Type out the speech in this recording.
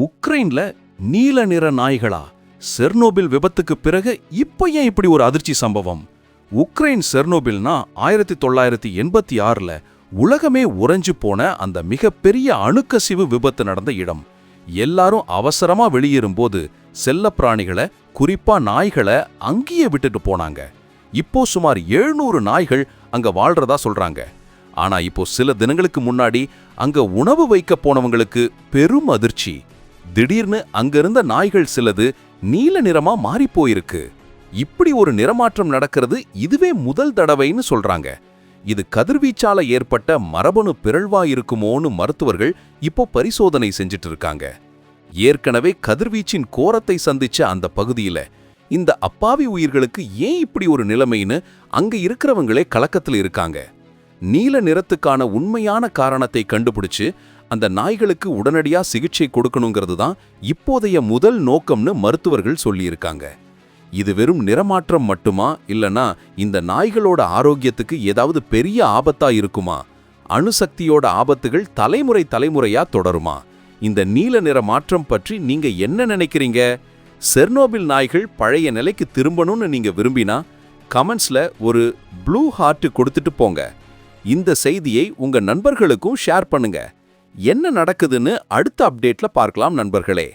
உக்ரைன்ல நீல நிற நாய்களா? செர்னோபில் விபத்துக்கு பிறகு இப்ப ஏன் இப்படி ஒரு அதிர்ச்சி சம்பவம்? உக்ரைன் செர்னோபில்னா 1986ல உலகமே உறைஞ்சு போன அந்த மிகப்பெரிய அணுக்கசிவு விபத்து நடந்த இடம். எல்லாரும் அவசரமா வெளியேறும்போது செல்லப்பிராணிகளை, குறிப்பா நாய்களை அங்கேயே விட்டுட்டு போனாங்க. இப்போ சுமார் 700 நாய்கள் அங்க வாழ்றதா சொல்றாங்க. ஆனா இப்போ சில தினங்களுக்கு முன்னாடி அங்க உணவு வைக்க போனவங்களுக்கு பெரும் அதிர்ச்சி. திடீர்னு அங்கிருந்த நாய்கள் சிலது நீல நிறமா மாறி போயிருக்கு. இப்படி ஒரு நிறமாற்றம் நடக்கிறது இதுவே முதல் தடவைன்னு சொல்றாங்க. இது கதிர்வீச்சால ஏற்பட்ட மரபணு பிறழ்வா இருக்குமோன்னு மருத்துவர்கள் இப்போ பரிசோதனை செஞ்சிட்டு இருக்காங்க. ஏற்கனவே கதிர்வீச்சின் கோரத்தை சந்திச்ச அந்த பகுதியில இந்த அப்பாவி உயிர்களுக்கு ஏன் இப்படி ஒரு நிலைமைன்னு அங்க இருக்கிறவங்களே கலக்கத்துல இருக்காங்க. நீல நிறத்துக்கான உண்மையான காரணத்தை கண்டுபிடிச்சு அந்த நாய்களுக்கு உடனடியா சிகிச்சை கொடுக்கணுங்கிறது தான் இப்போதைய முதல் நோக்கம்னு மருத்துவர்கள் சொல்லியிருக்காங்க. இது வெறும் நிறமாற்றம் மட்டுமா, இல்லனா இந்த நாய்களோட ஆரோக்கியத்துக்கு ஏதாவது பெரிய ஆபத்தா இருக்குமா? அணுசக்தியோட ஆபத்துகள் தலைமுறையா தொடருமா? இந்த நீல நிற மாற்றம் பற்றி நீங்க என்ன நினைக்கிறீங்க? செர்னோபில் நாய்கள் பழைய நிலைக்கு திரும்பணும்னு நீங்க விரும்பினா கமெண்ட்ஸ்ல ஒரு ப்ளூ ஹார்ட் கொடுத்துட்டு போங்க. இந்த செய்தியை உங்க நண்பர்களுக்கும் ஷேர் பண்ணுங்க. என்ன நடக்குதுன்னு அடுத்த அப்டேட்ல பார்க்கலாம் நண்பர்களே.